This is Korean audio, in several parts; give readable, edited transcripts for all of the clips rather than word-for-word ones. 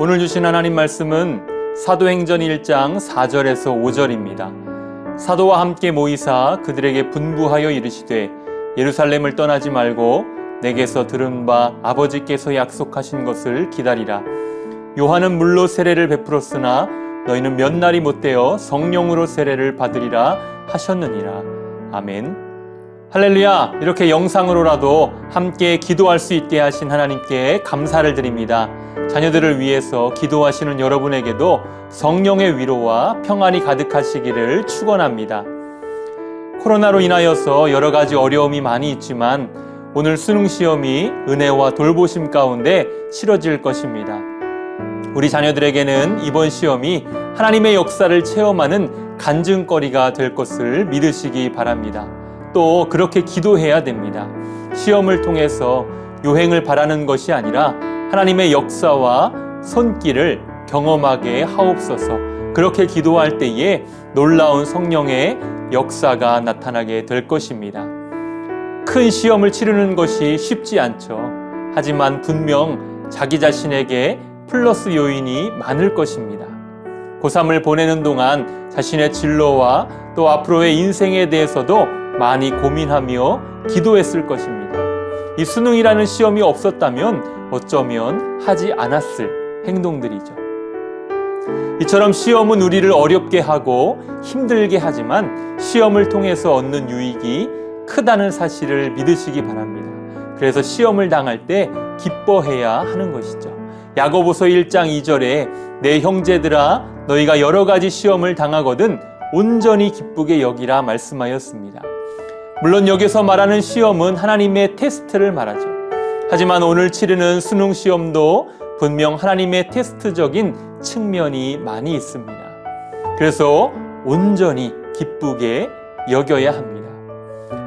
오늘 주신 하나님 말씀은 사도행전 1장 4절에서 5절입니다. 사도와 함께 모이사 그들에게 분부하여 이르시되 예루살렘을 떠나지 말고 내게서 들은 바 아버지께서 약속하신 것을 기다리라. 요한은 물로 세례를 베풀었으나 너희는 몇 날이 못되어 성령으로 세례를 받으리라 하셨느니라. 아멘. 할렐루야. 이렇게 영상으로라도 함께 기도할 수 있게 하신 하나님께 감사를 드립니다. 자녀들을 위해서 기도하시는 여러분에게도 성령의 위로와 평안이 가득하시기를 축원합니다. 코로나로 인하여서 여러 가지 어려움이 많이 있지만 오늘 수능 시험이 은혜와 돌보심 가운데 치러질 것입니다. 우리 자녀들에게는 이번 시험이 하나님의 역사를 체험하는 간증거리가 될 것을 믿으시기 바랍니다. 또 그렇게 기도해야 됩니다. 시험을 통해서 요행을 바라는 것이 아니라 하나님의 역사와 손길을 경험하게 하옵소서. 그렇게 기도할 때에 놀라운 성령의 역사가 나타나게 될 것입니다. 큰 시험을 치르는 것이 쉽지 않죠. 하지만 분명 자기 자신에게 플러스 요인이 많을 것입니다. 고3을 보내는 동안 자신의 진로와 또 앞으로의 인생에 대해서도 많이 고민하며 기도했을 것입니다. 이 수능이라는 시험이 없었다면 어쩌면 하지 않았을 행동들이죠. 이처럼 시험은 우리를 어렵게 하고 힘들게 하지만 시험을 통해서 얻는 유익이 크다는 사실을 믿으시기 바랍니다. 그래서 시험을 당할 때 기뻐해야 하는 것이죠. 야고보서 1장 2절에 내 형제들아 너희가 여러 가지 시험을 당하거든 온전히 기쁘게 여기라 말씀하였습니다. 물론 여기서 말하는 시험은 하나님의 테스트를 말하죠. 하지만 오늘 치르는 수능 시험도 분명 하나님의 테스트적인 측면이 많이 있습니다. 그래서 온전히 기쁘게 여겨야 합니다.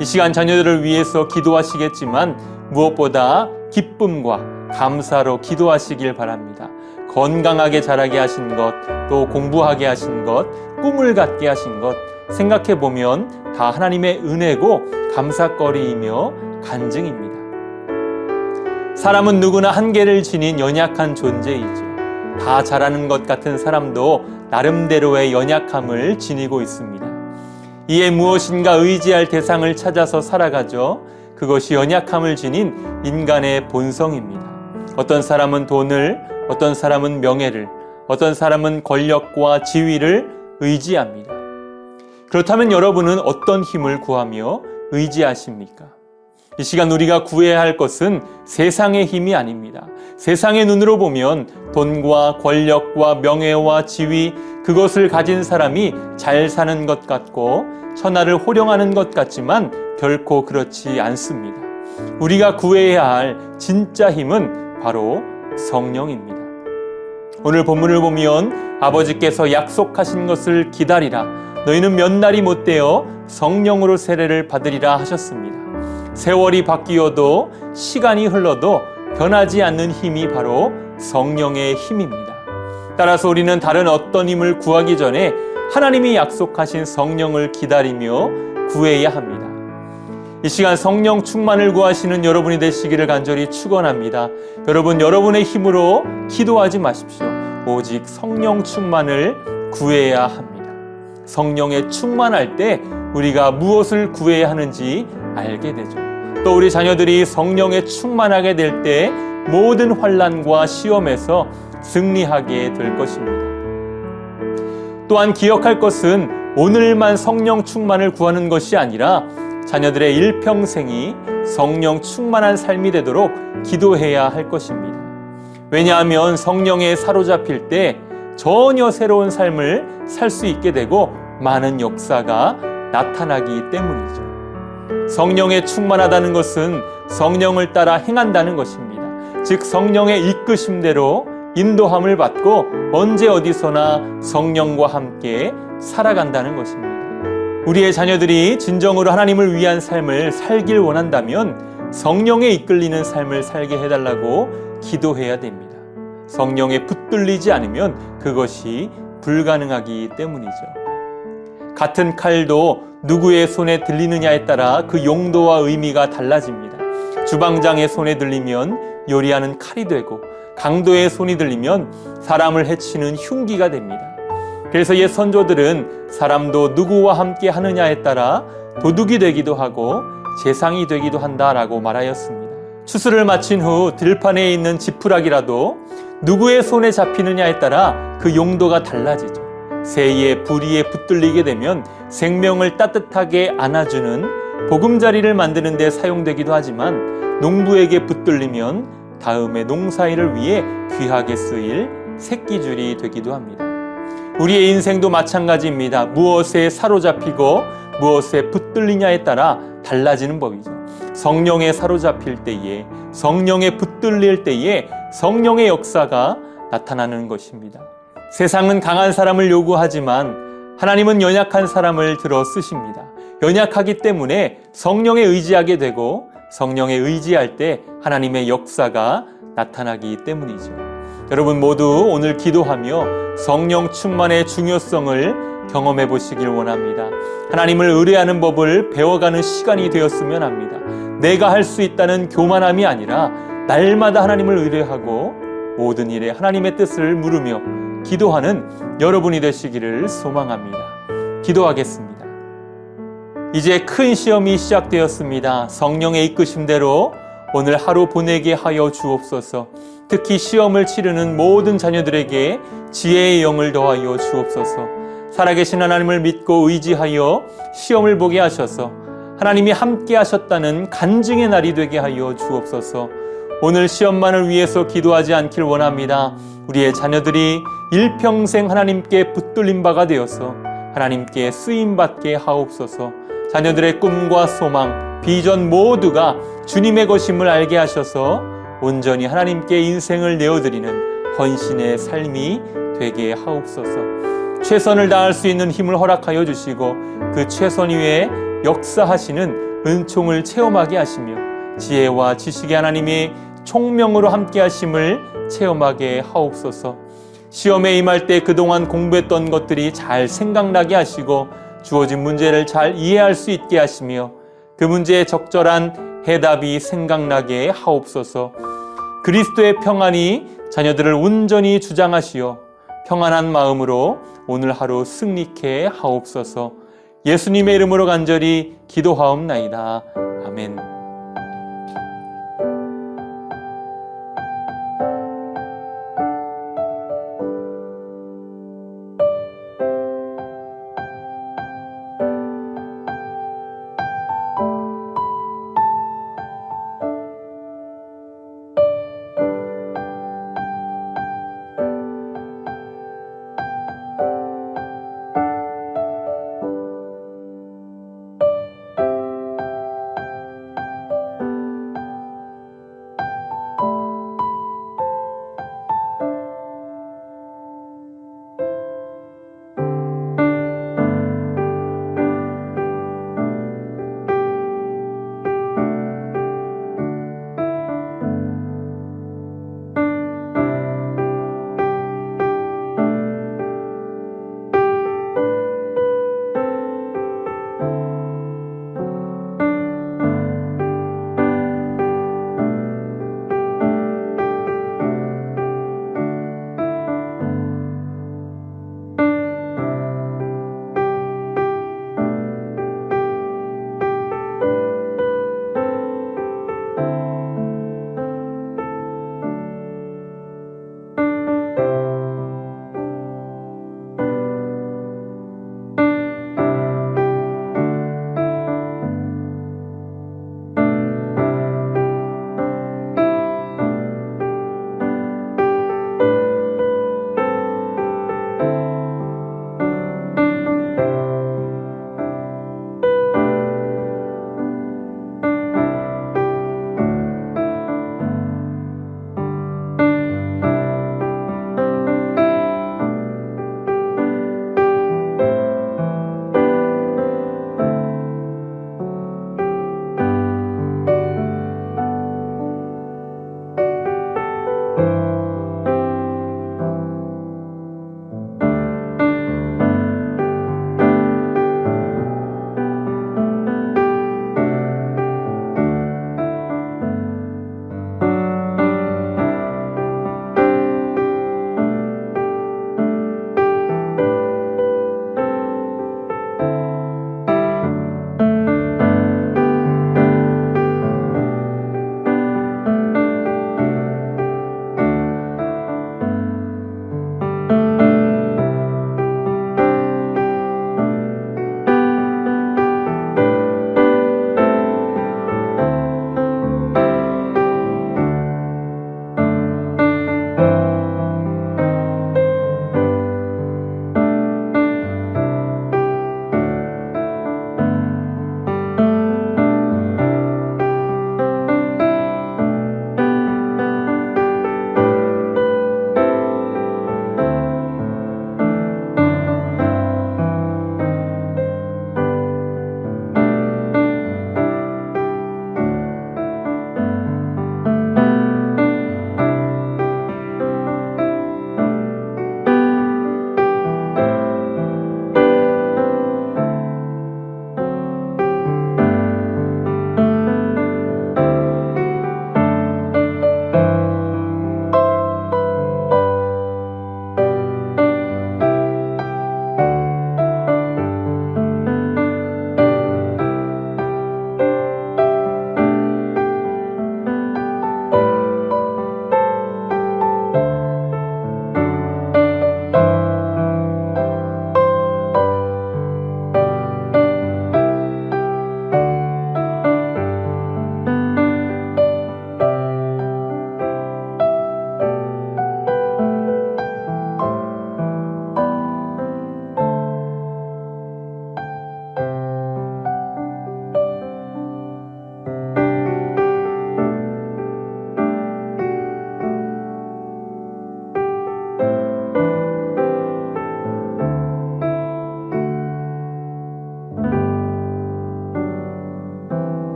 이 시간 자녀들을 위해서 기도하시겠지만 무엇보다 기쁨과 감사로 기도하시길 바랍니다. 건강하게 자라게 하신 것, 또 공부하게 하신 것, 꿈을 갖게 하신 것 생각해보면 다 하나님의 은혜고 감사거리이며 간증입니다. 사람은 누구나 한계를 지닌 연약한 존재이죠. 다 잘하는 것 같은 사람도 나름대로의 연약함을 지니고 있습니다. 이에 무엇인가 의지할 대상을 찾아서 살아가죠. 그것이 연약함을 지닌 인간의 본성입니다. 어떤 사람은 돈을, 어떤 사람은 명예를, 어떤 사람은 권력과 지위를 의지합니다. 그렇다면 여러분은 어떤 힘을 구하며 의지하십니까? 이 시간 우리가 구해야 할 것은 세상의 힘이 아닙니다. 세상의 눈으로 보면 돈과 권력과 명예와 지위, 그것을 가진 사람이 잘 사는 것 같고 천하를 호령하는 것 같지만 결코 그렇지 않습니다. 우리가 구해야 할 진짜 힘은 바로 성령입니다. 오늘 본문을 보면 아버지께서 약속하신 것을 기다리라. 너희는 몇 날이 못되어 성령으로 세례를 받으리라 하셨습니다. 세월이 바뀌어도 시간이 흘러도 변하지 않는 힘이 바로 성령의 힘입니다. 따라서 우리는 다른 어떤 힘을 구하기 전에 하나님이 약속하신 성령을 기다리며 구해야 합니다. 이 시간 성령 충만을 구하시는 여러분이 되시기를 간절히 축원합니다. 여러분, 여러분의 힘으로 기도하지 마십시오. 오직 성령 충만을 구해야 합니다. 성령에 충만할 때 우리가 무엇을 구해야 하는지 알게 되죠. 또 우리 자녀들이 성령에 충만하게 될 때 모든 환난과 시험에서 승리하게 될 것입니다. 또한 기억할 것은 오늘만 성령 충만을 구하는 것이 아니라 자녀들의 일평생이 성령 충만한 삶이 되도록 기도해야 할 것입니다. 왜냐하면 성령에 사로잡힐 때 전혀 새로운 삶을 살 수 있게 되고 많은 역사가 나타나기 때문이죠. 성령에 충만하다는 것은 성령을 따라 행한다는 것입니다. 즉 성령의 이끄심대로 인도함을 받고 언제 어디서나 성령과 함께 살아간다는 것입니다. 우리의 자녀들이 진정으로 하나님을 위한 삶을 살길 원한다면 성령에 이끌리는 삶을 살게 해달라고 기도해야 됩니다. 성령에 붙들리지 않으면 그것이 불가능하기 때문이죠. 같은 칼도 누구의 손에 들리느냐에 따라 그 용도와 의미가 달라집니다. 주방장의 손에 들리면 요리하는 칼이 되고 강도의 손이 들리면 사람을 해치는 흉기가 됩니다. 그래서 옛 선조들은 사람도 누구와 함께 하느냐에 따라 도둑이 되기도 하고 재상이 되기도 한다라고 말하였습니다. 추수를 마친 후 들판에 있는 지푸라기라도 누구의 손에 잡히느냐에 따라 그 용도가 달라지죠. 새의 부리에 붙들리게 되면 생명을 따뜻하게 안아주는 보금자리를 만드는 데 사용되기도 하지만 농부에게 붙들리면 다음의 농사일을 위해 귀하게 쓰일 새끼줄이 되기도 합니다. 우리의 인생도 마찬가지입니다. 무엇에 사로잡히고 무엇에 붙들리냐에 따라 달라지는 법이죠. 성령에 사로잡힐 때에, 성령에 붙들릴 때에 성령의 역사가 나타나는 것입니다. 세상은 강한 사람을 요구하지만 하나님은 연약한 사람을 들어 쓰십니다. 연약하기 때문에 성령에 의지하게 되고 성령에 의지할 때 하나님의 역사가 나타나기 때문이죠. 여러분 모두 오늘 기도하며 성령 충만의 중요성을 경험해 보시길 원합니다. 하나님을 의뢰하는 법을 배워가는 시간이 되었으면 합니다. 내가 할 수 있다는 교만함이 아니라 날마다 하나님을 의뢰하고 모든 일에 하나님의 뜻을 물으며 기도하는 여러분이 되시기를 소망합니다. 기도하겠습니다. 이제 큰 시험이 시작되었습니다. 성령의 이끄심대로 오늘 하루 보내게 하여 주옵소서. 특히 시험을 치르는 모든 자녀들에게 지혜의 영을 더하여 주옵소서. 살아계신 하나님을 믿고 의지하여 시험을 보게 하셔서 하나님이 함께 하셨다는 간증의 날이 되게 하여 주옵소서. 오늘 시험만을 위해서 기도하지 않길 원합니다. 우리의 자녀들이 일평생 하나님께 붙들린 바가 되어서 하나님께 쓰임받게 하옵소서. 자녀들의 꿈과 소망, 비전 모두가 주님의 것임을 알게 하셔서 온전히 하나님께 인생을 내어드리는 헌신의 삶이 되게 하옵소서. 최선을 다할 수 있는 힘을 허락하여 주시고 그 최선 위에 역사하시는 은총을 체험하게 하시며 지혜와 지식의 하나님이 총명으로 함께 하심을 체험하게 하옵소서. 시험에 임할 때 그동안 공부했던 것들이 잘 생각나게 하시고 주어진 문제를 잘 이해할 수 있게 하시며 그 문제에 적절한 해답이 생각나게 하옵소서. 그리스도의 평안이 자녀들을 온전히 주장하시어 평안한 마음으로 오늘 하루 승리케 하옵소서. 예수님의 이름으로 간절히 기도하옵나이다. 아멘.